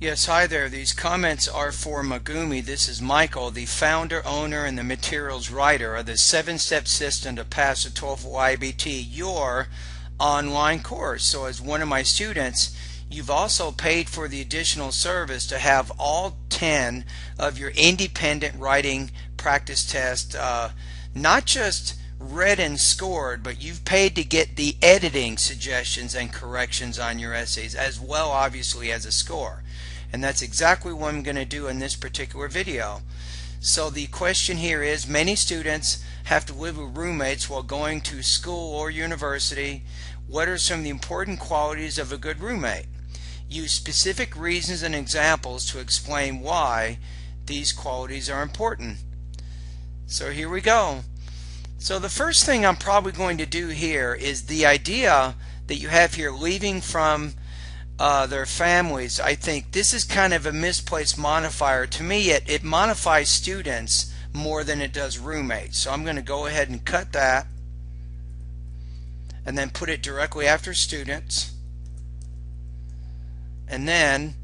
Yes, hi there. These comments are for Megumi. This is Michael, the founder, owner, and the materials writer of the 7-step system to pass the TOEFL IBT, your online course. So as one of my students, you've also paid for the additional service to have all 10 of your independent writing practice tests, not just read and scored, but you've paid to get the editing suggestions and corrections on your essays, as well obviously as a score. And that's exactly what I'm going to do in this particular video. So the question here is, many students have to live with roommates while going to school or university. What are some of the important qualities of a good roommate? Use specific reasons and examples to explain why these qualities are important. So here we go. So the first thing I'm probably going to do here is the idea that you have here, leaving from their families. I think this is kind of a misplaced modifier. To me, it modifies students more than it does roommates. So I'm going to go ahead and cut that and then put it directly after students. And then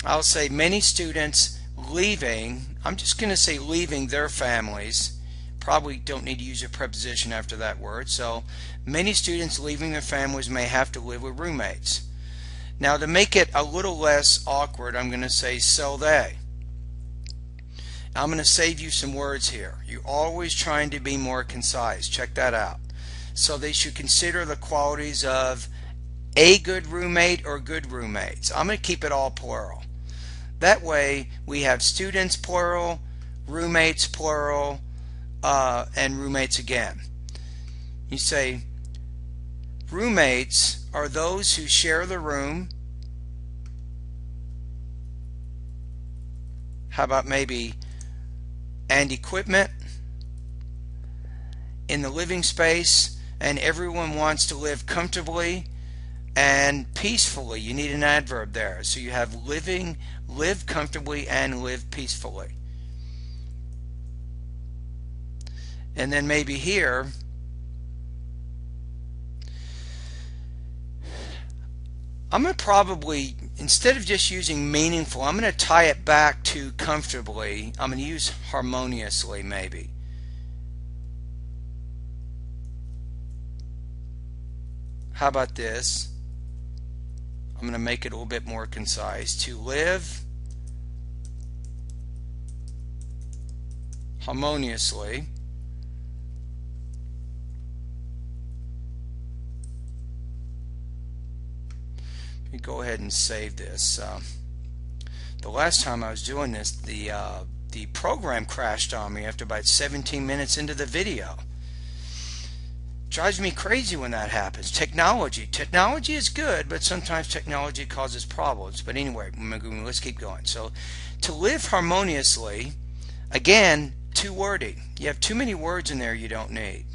I'll say many students leaving. I'm just going to say leaving their families. Probably don't need to use a preposition after that word. So many students leaving their families may have to live with roommates. Now, to make it a little less awkward, I'm going to say so they. I'm going to save you some words here. You're always trying to be more concise. Check that out. So they should consider the qualities of a good roommate or good roommates. I'm going to keep it all plural. That way we have students plural, roommates plural, and roommates again. You say roommates are those who share the room. How about maybe and equipment in the living space, and everyone wants to live comfortably and peacefully. You need an adverb there. So you have living, live comfortably, and live peacefully. And then maybe here, I'm going to probably, instead of just using meaningful, I'm going to tie it back to comfortably. I'm going to use harmoniously maybe. How about this? I'm going to make it a little bit more concise. To live harmoniously Let me go ahead and save this. The last time I was doing this, the program crashed on me after about 17 minutes into the video. Drives me crazy when that happens. Technology is good, but sometimes technology causes problems. But anyway, let's keep going. So to live harmoniously, again, too wordy. You have too many words in there you don't need.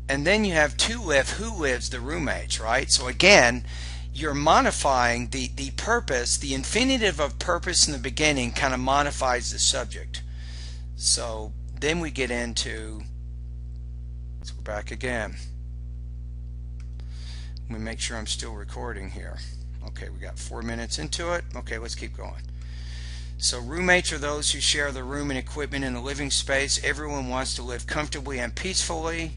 And then you have to live, who lives, the roommates, right? So again, you're modifying the purpose. The infinitive of purpose in the beginning kind of modifies the subject. So then we get into, let's go back again. Let me make sure I'm still recording here. Okay, we got 4 minutes into it. Okay, let's keep going. So roommates are those who share the room and equipment in the living space. Everyone wants to live comfortably and peacefully.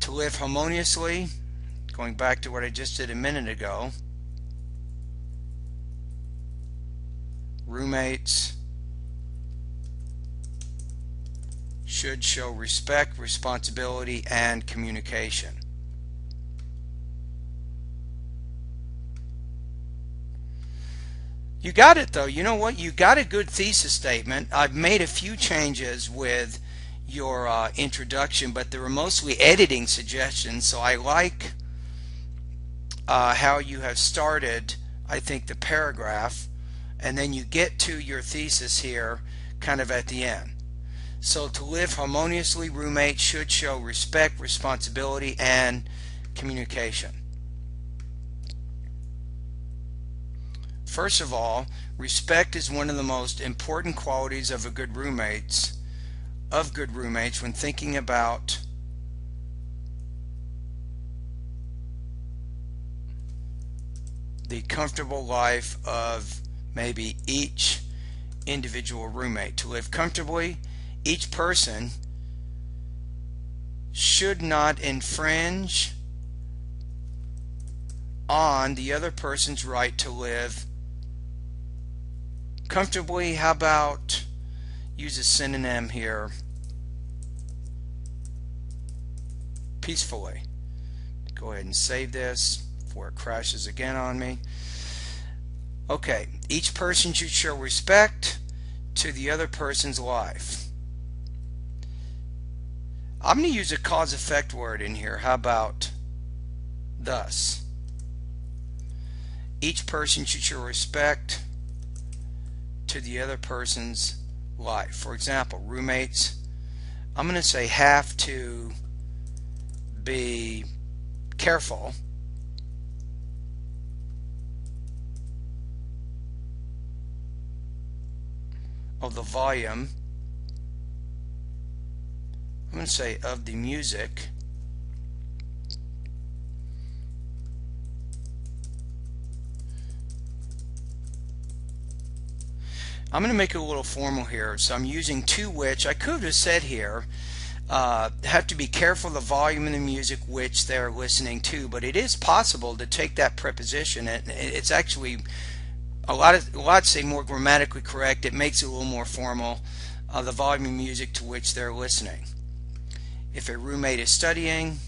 To live harmoniously, going back to what I just did a minute ago, roommates should show respect, responsibility, and communication. You got it though. You know what? You got a good thesis statement. I've made a few changes with your introduction, but they were mostly editing suggestions, so I like how you have started, I think, the paragraph, and then you get to your thesis here kind of at the end. So to live harmoniously, roommates should show respect, responsibility, and communication. First of all, respect is one of the most important qualities of a good roommate's of good roommates when thinking about the comfortable life of maybe each individual roommate. To live comfortably, each person should not infringe on the other person's right to live comfortably. How about use a synonym here? Peacefully. Go ahead and save this before it crashes again on me. Okay, each person should show respect to the other person's life. I'm going to use a cause-effect word in here. How about thus? Each person should show respect to the other person's life. For example, roommates, I'm going to say have to be careful of the volume, I'm going to say of the music I'm going to make it a little formal here, so I'm using to which. I could have said here have to be careful of the volume of the music which they're listening to, but it is possible to take that preposition and it's actually a lot say more grammatically correct. It makes it a little more formal. The volume of music to which they're listening. If a roommate is studying,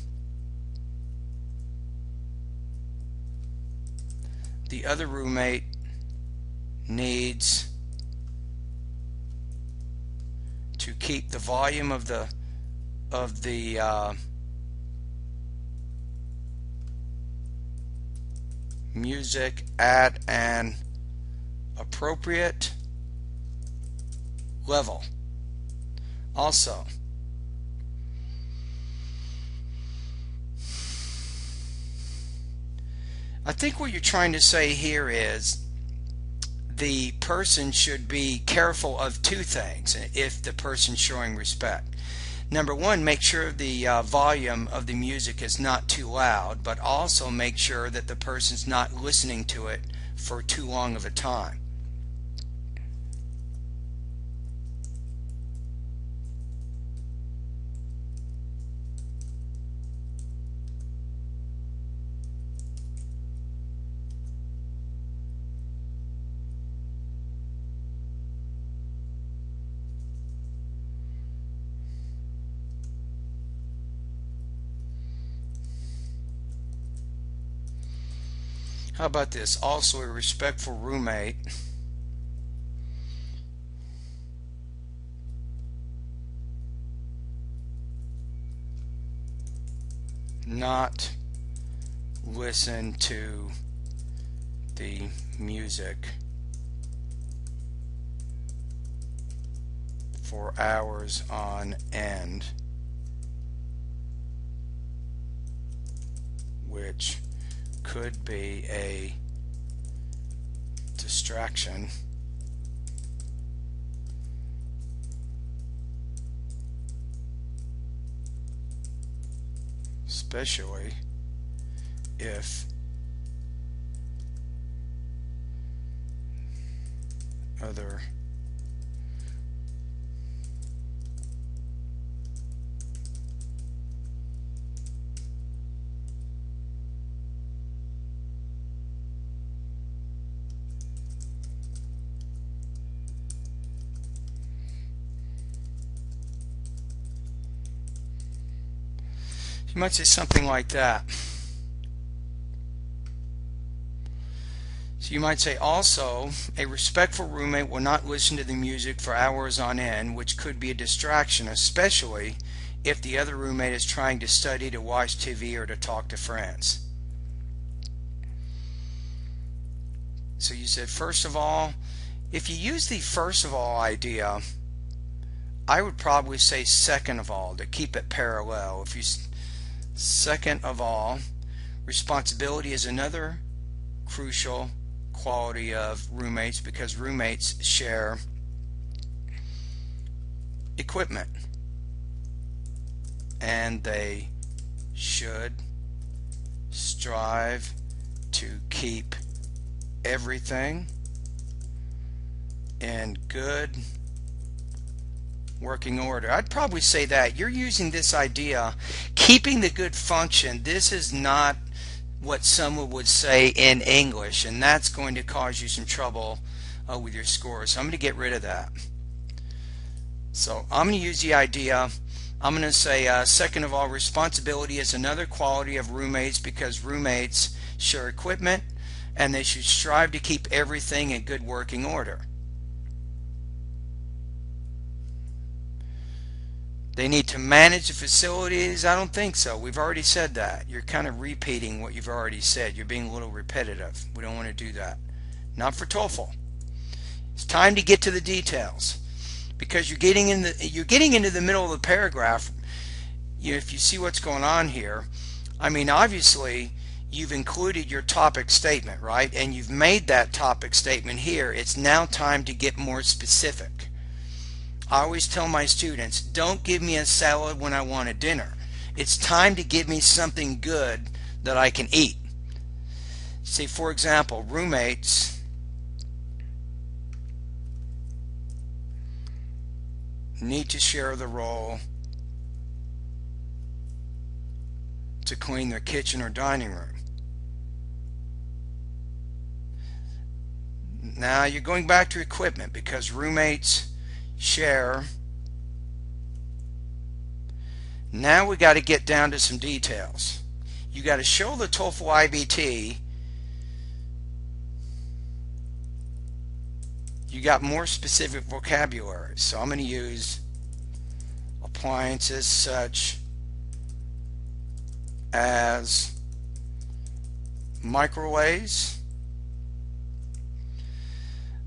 the other roommate needs to keep the volume of the music at an appropriate level. Also, I think what you're trying to say here is the person should be careful of two things if the person's showing respect. Number one, make sure the volume of the music is not too loud, but also make sure that the person's not listening to it for too long of a time. How about this? Also, a respectful roommate not listen to the music for hours on end, which could be a distraction especially if other you might say something like that. So you might say also, a respectful roommate will not listen to the music for hours on end, which could be a distraction, especially if the other roommate is trying to study, to watch TV, or to talk to friends. So you said first of all. If you use the first of all idea, I would probably say second of all to keep it parallel. If you second of all, responsibility is another crucial quality of roommates because roommates share equipment. and they should strive to keep everything in good working order. I'd probably say that you're using this idea, keeping the good function. This is not what someone would say in English, and that's going to cause you some trouble with your scores. So I'm going to get rid of that. So I'm going to use the idea. I'm going to say, second of all, responsibility is another quality of roommates because roommates share equipment and they should strive to keep everything in good working order. They need to manage the facilities. I don't think so. We've already said that. You're kind of repeating what you've already said. You're being a little repetitive. We don't want to do that. Not for TOEFL. It's time to get to the details, because you're getting into the middle of the paragraph. If you see what's going on here, I mean, obviously you've included your topic statement, right? And you've made that topic statement here. It's now time to get more specific. I always tell my students, don't give me a salad when I want a dinner. It's time to give me something good that I can eat. Say, for example, roommates need to share the role to clean their kitchen or dining room. Now you're going back to equipment because roommates share. Now we got to get down to some details. You got to show the TOEFL IBT you got more specific vocabulary. So I'm going to use appliances such as microwaves.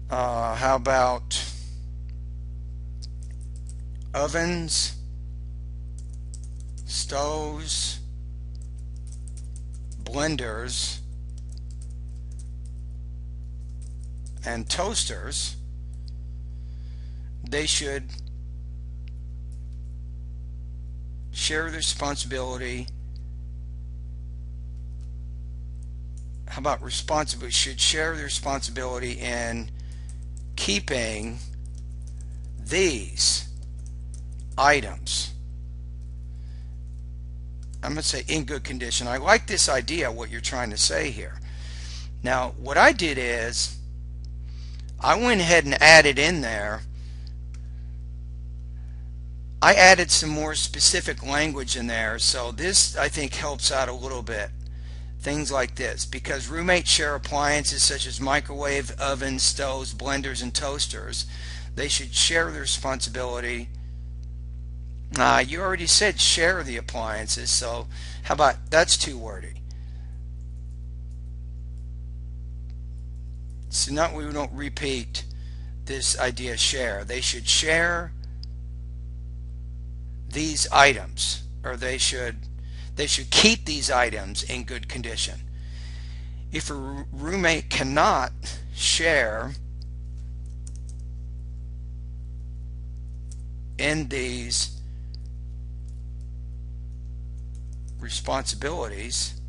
How about ovens, stoves, blenders, and toasters? They should share the responsibility. How about responsibility? Should share the responsibility in keeping these items, I'm going to say, in good condition. I like this idea, what you're trying to say here. Now what I did is I went ahead and added in there, I added some more specific language in there. So this, I think, helps out a little bit. Things like this, because roommates share appliances such as microwave, ovens, stoves, blenders, and toasters. They should share the responsibility. You already said share the appliances, so how about, that's too wordy. So not, we don't repeat this idea, share. They should share these items, or they should keep these items in good condition. If a roommate cannot share in these responsibilities,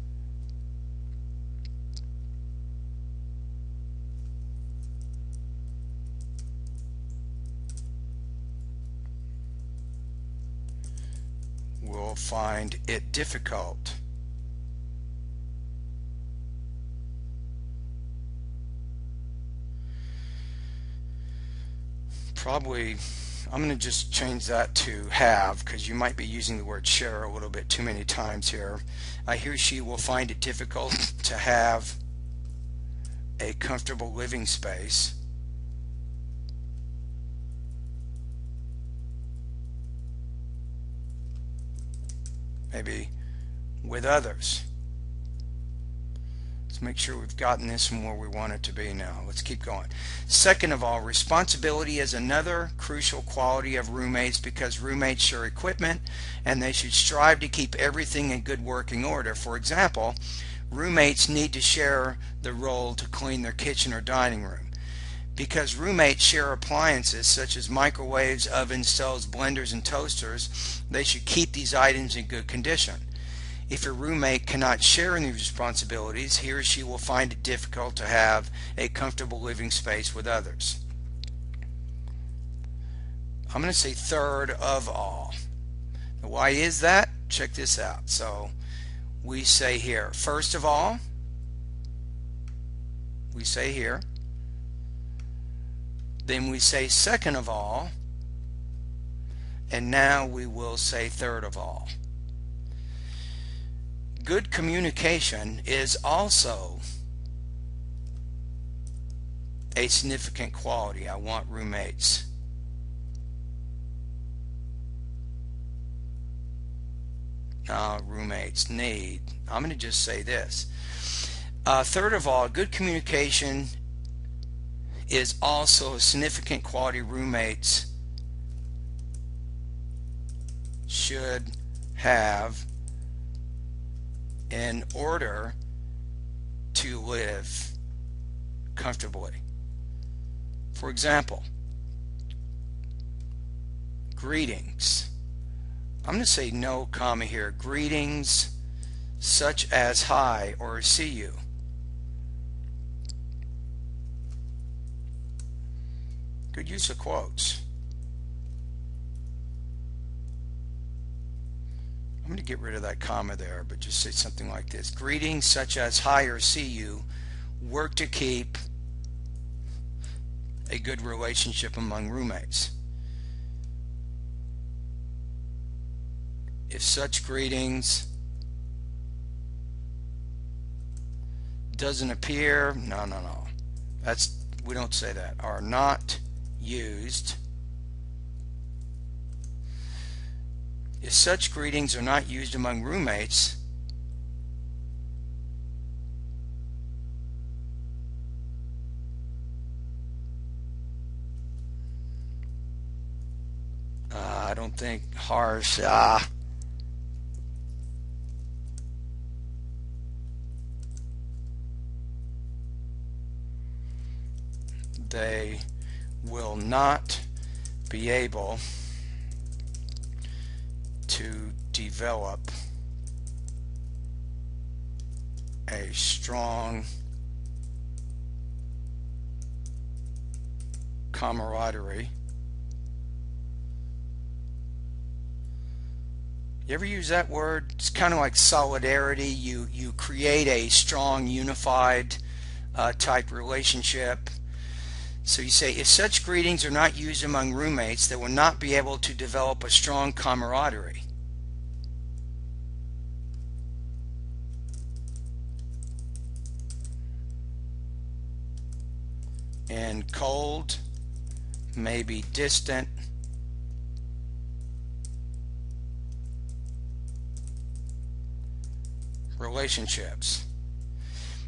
will find it difficult probably. I'm going to just change that to have, because you might be using the word share a little bit too many times here. He or she will find it difficult to have a comfortable living space maybe with others. Let's make sure we've gotten this from where we want it to be now. Let's keep going. Second of all, responsibility is another crucial quality of roommates because roommates share equipment and they should strive to keep everything in good working order. For example, roommates need to share the role to clean their kitchen or dining room Because roommates share appliances such as microwaves, ovens, stoves, blenders, and toasters, they should keep these items in good condition. If your roommate cannot share in these responsibilities, he or she will find it difficult to have a comfortable living space with others. I'm going to say third of all. Now, why is that? Check this out. So we say here, first of all, we say here, then we say second of all, and now we will say third of all. Good communication is also a significant quality. I want roommates need. I'm going to just say this. Third of all, good communication is also a significant quality roommates should have in order to live comfortably. For example, greetings. I'm going to say no comma here. Greetings such as hi or see you. Good use of quotes. I'm going to get rid of that comma there, but just say something like this. Greetings such as hi or see you work to keep a good relationship among roommates. If such greetings doesn't appear, no. We don't say that. Are not used. If such greetings are not used among roommates, I don't think harsh. They will not be able to develop a strong camaraderie. You ever use that word? It's kind of like solidarity. You create a strong, unified type relationship. So you say, if such greetings are not used among roommates, they will not be able to develop a strong camaraderie. And cold, maybe distant, relationships.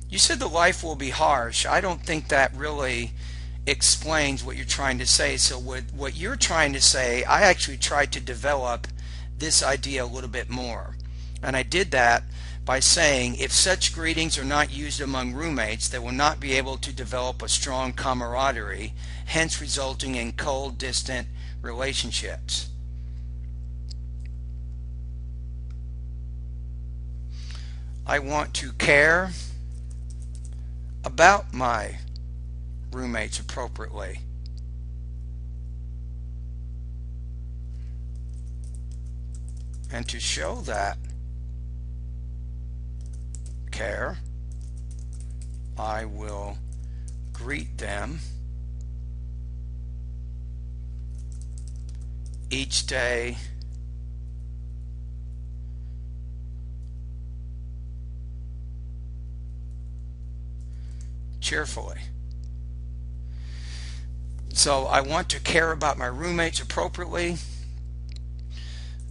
You said the life will be harsh. I don't think that really explains what you're trying to say. So what you're trying to say, I actually tried to develop this idea a little bit more. And I did that by saying, if such greetings are not used among roommates, they will not be able to develop a strong camaraderie, hence resulting in cold, distant relationships. I want to care about my roommates appropriately. And to show that care, I will greet them each day cheerfully. So I want to care about my roommates appropriately,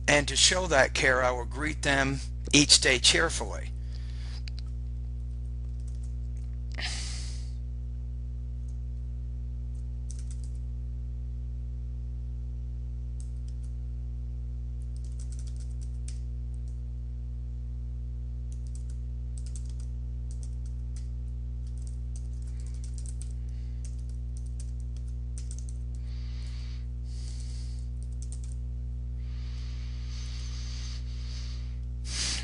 and to show that care, I will greet them each day cheerfully.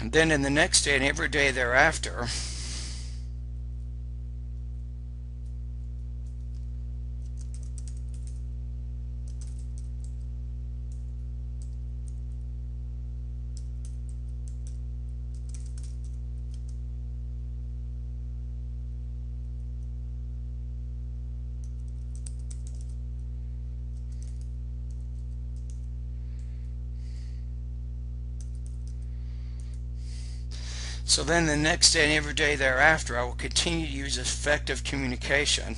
Then in the next day and every day thereafter, so then the next day and every day thereafter, I will continue to use effective communication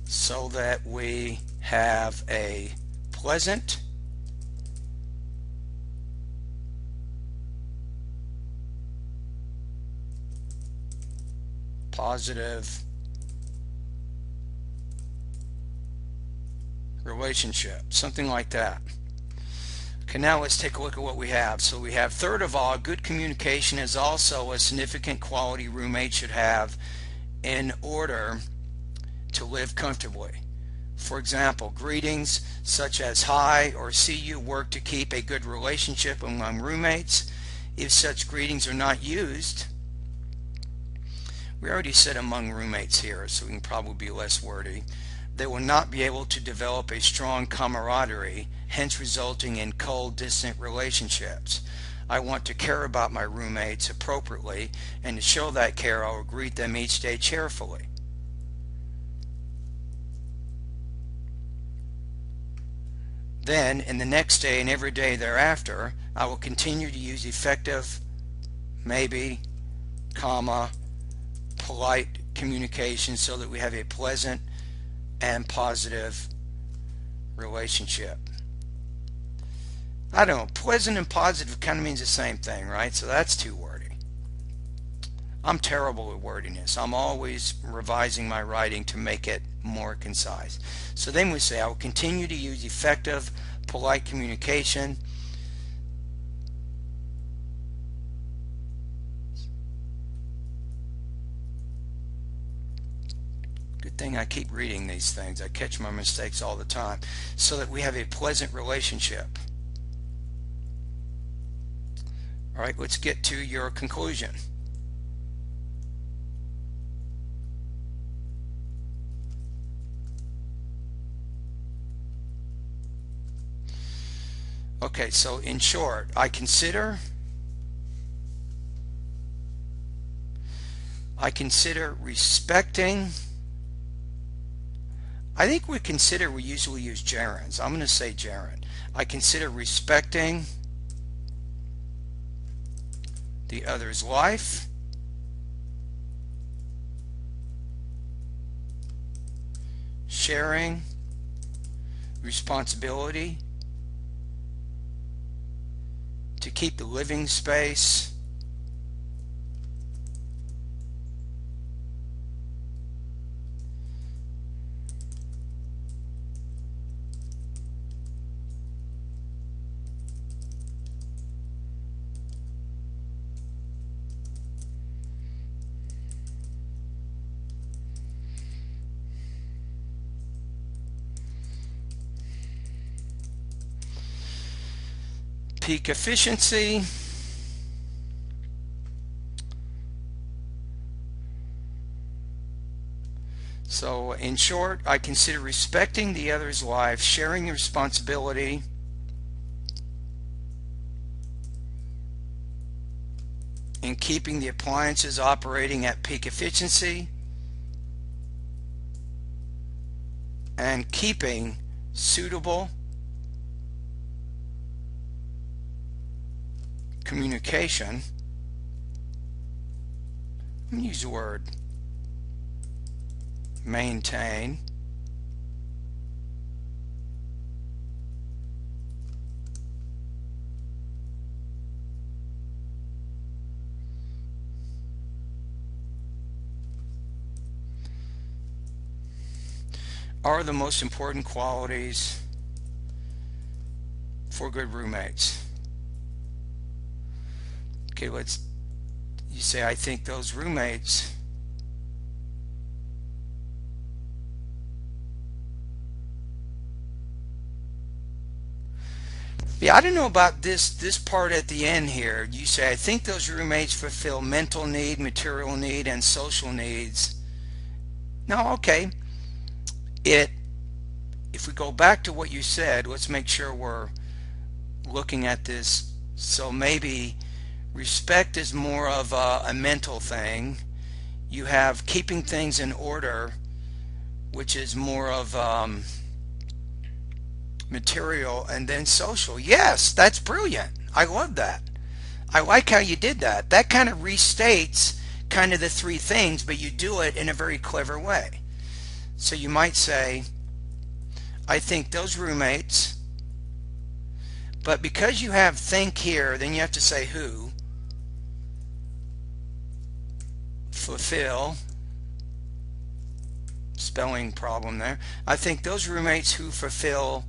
so that we have a pleasant, positive relationship, something like that. Okay, now let's take a look at what we have. So we have, third of all, good communication is also a significant quality roommate should have in order to live comfortably. For example, greetings such as hi or see you work to keep a good relationship among roommates. If such greetings are not used, we already said among roommates here, so we can probably be less wordy, they will not be able to develop a strong camaraderie, hence resulting in cold, distant relationships. I want to care about my roommates appropriately, and to show that care, I will greet them each day cheerfully. Then, in the next day and every day thereafter, I will continue to use effective, maybe, comma, polite communication so that we have a pleasant and positive relationship. I don't know, pleasant and positive kind of means the same thing, right? So that's too wordy. I'm terrible at wordiness. I'm always revising my writing to make it more concise. So then we say, I will continue to use effective, polite communication thing I keep reading these things. I catch my mistakes all the time. So that we have a pleasant relationship. Alright, let's get to your conclusion. Okay, so in short, I consider respecting. I think we usually use gerunds. I'm going to say gerund. I consider respecting the other's life, sharing responsibility to keep the living space peak efficiency, so in short, I consider respecting the other's life, sharing responsibility, and keeping the appliances operating at peak efficiency, and keeping suitable communication. I'm going to use the word maintain, are the most important qualities for good roommates. Okay, you say, I think those roommates Yeah, I don't know about this part at the end here. You say, I think those roommates fulfill mental need, material need, and social needs. No, okay. If we go back to what you said, let's make sure we're looking at this. So maybe respect is more of a mental thing. You have keeping things in order, which is more of material, and then social. Yes, that's brilliant. I love that. I like how you did that. That kind of restates kind of the three things, but you do it in a very clever way. So you might say, I think those roommates, but because you have think here, then you have to say who, fulfill, spelling problem there. I think those roommates who fulfill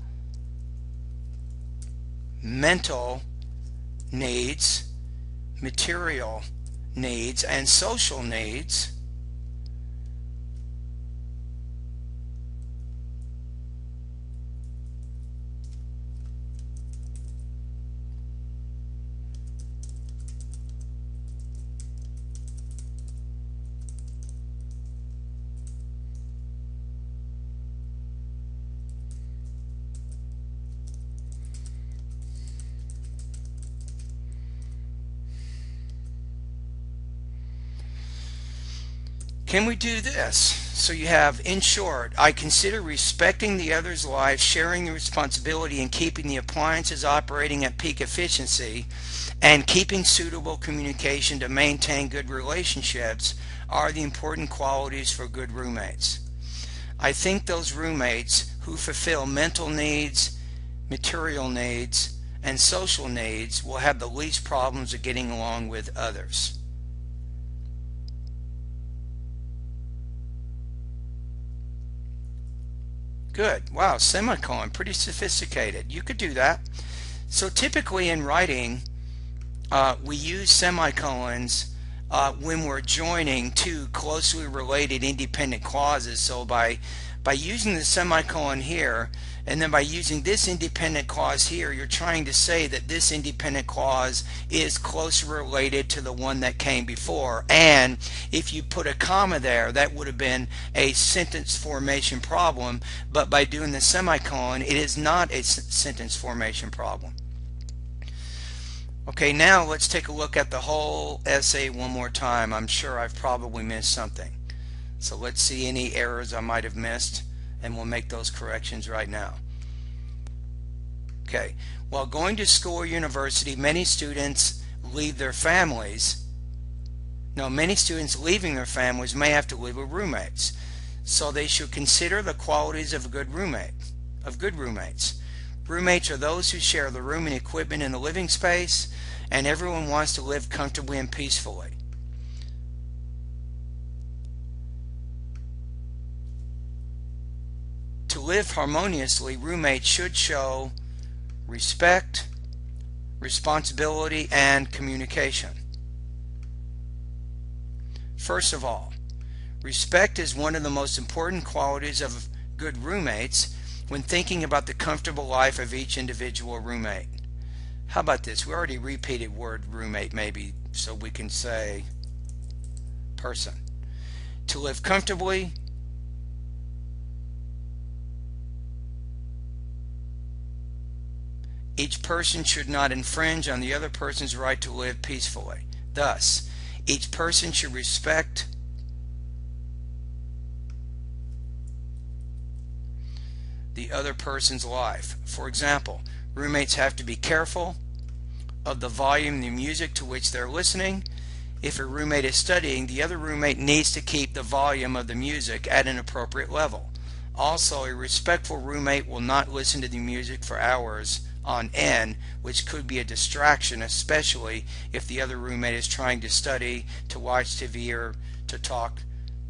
mental needs, material needs, and social needs can we do this? So you have, in short, I consider respecting the other's life, sharing the responsibility, and keeping the appliances operating at peak efficiency, and keeping suitable communication to maintain good relationships are the important qualities for good roommates. I think those roommates who fulfill mental needs, material needs, and social needs will have the least problems of getting along with others. Good. Wow, semicolon, pretty sophisticated. You could do that. So typically in writing, we use semicolons when we're joining two closely related independent clauses. So by using the semicolon here, and then by using this independent clause here, you're trying to say that this independent clause is closely related to the one that came before. And if you put a comma there, that would have been a sentence formation problem. But by doing the semicolon, it is not a sentence formation problem. Okay, now let's take a look at the whole essay one more time. I'm sure I've probably missed something. So let's see any errors I might have missed, and we'll make those corrections right now. Okay, while going to school or university, many students leave their families. No, many students leaving their families may have to live with roommates. So they should consider the qualities of a good roommate, of good roommates. Roommates are those who share the room and equipment in the living space, and everyone wants to live comfortably and peacefully. To live harmoniously, roommates should show respect, responsibility, and communication. First of all, respect is one of the most important qualities of good roommates when thinking about the comfortable life of each individual roommate. How about this? We already repeated word roommate maybe, so we can say person. To live comfortably, each person should not infringe on the other person's right to live peacefully. Thus, each person should respect the other person's life. For example, roommates have to be careful of the volume of the music to which they're listening. If a roommate is studying, the other roommate needs to keep the volume of the music at an appropriate level. Also, a respectful roommate will not listen to the music for hours on end, which could be a distraction, especially if the other roommate is trying to study, to watch TV, or to talk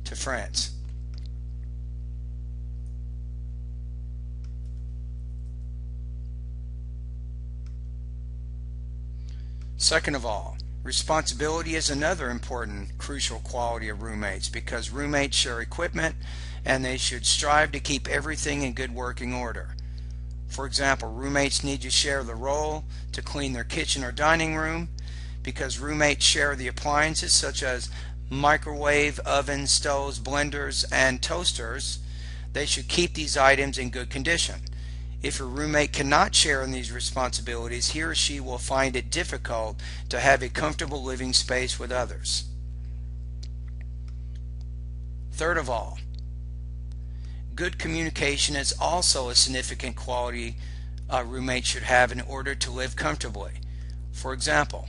to friends. Second of all, responsibility is another important, crucial quality of roommates, because roommates share equipment and they should strive to keep everything in good working order. For example, roommates need to share the role to clean their kitchen or dining room. Because roommates share the appliances such as microwave, ovens, stoves, blenders, and toasters, they should keep these items in good condition. If your roommate cannot share in these responsibilities, he or she will find it difficult to have a comfortable living space with others. Third of all, good communication is also a significant quality a roommate should have in order to live comfortably. For example,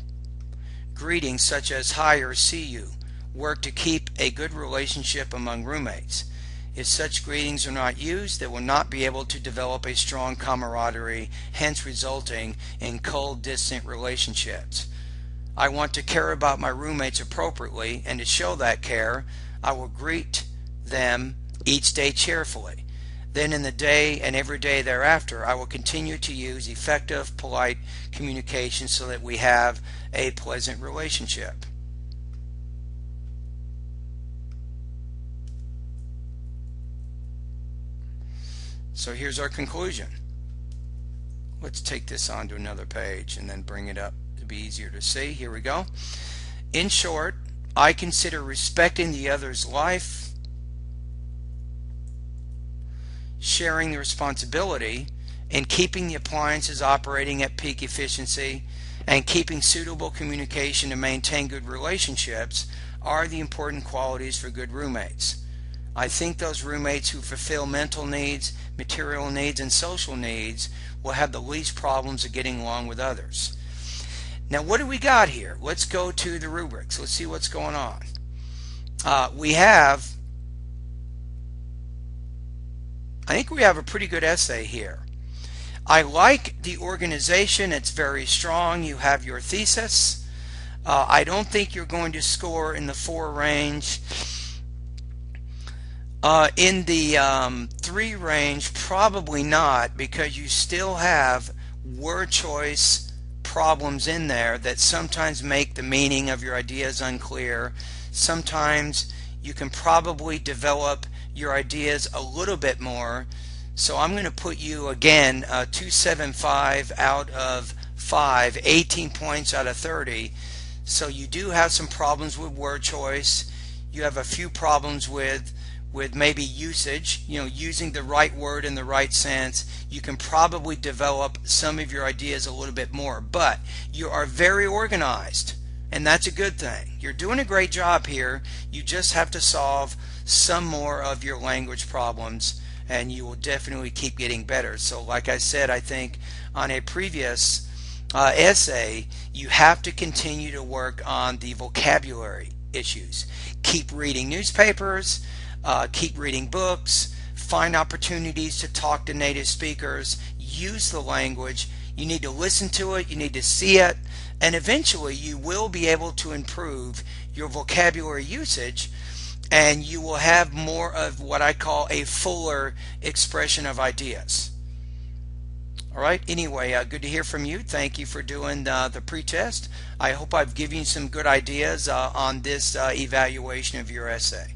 greetings such as hi or see you work to keep a good relationship among roommates. If such greetings are not used, they will not be able to develop a strong camaraderie, hence resulting in cold, distant relationships. I want to care about my roommates appropriately, and to show that care, I will greet them each day cheerfully. Then in the day and every day thereafter, I will continue to use effective, polite communication so that we have a pleasant relationship. So here's our conclusion. Let's take this onto another page and then bring it up to be easier to see. Here we go. In short, I consider respecting the other's life, sharing the responsibility, and keeping the appliances operating at peak efficiency, and keeping suitable communication to maintain good relationships are the important qualities for good roommates. I think those roommates who fulfill mental needs, material needs, and social needs will have the least problems of getting along with others. Now, what do we got here? Let's go to the rubrics. Let's see what's going on. I think we have a pretty good essay here. I like the organization. It's very strong. You have your thesis. I don't think you're going to score in the 4 range. In the 3 range, probably not, because you still have word choice problems in there that sometimes make the meaning of your ideas unclear. Sometimes you can probably develop your ideas a little bit more. So I'm going to put you again 275 out of 5, 18 points out of 30. So you do have some problems with word choice. You have a few problems with maybe usage, using the right word in the right sense. You can probably develop some of your ideas a little bit more, but you are very organized, and that's a good thing. You're doing a great job here. You just have to solve some more of your language problems, and you will definitely keep getting better. So like I said, I think on a previous essay, you have to continue to work on the vocabulary issues. Keep reading newspapers, keep reading books, find opportunities to talk to native speakers, use the language. You need to listen to it, you need to see it, and eventually you will be able to improve your vocabulary usage, and you will have more of what I call a fuller expression of ideas. Alright, anyway, good to hear from you. Thank you for doing the pretest. I hope I've given you some good ideas on this evaluation of your essay.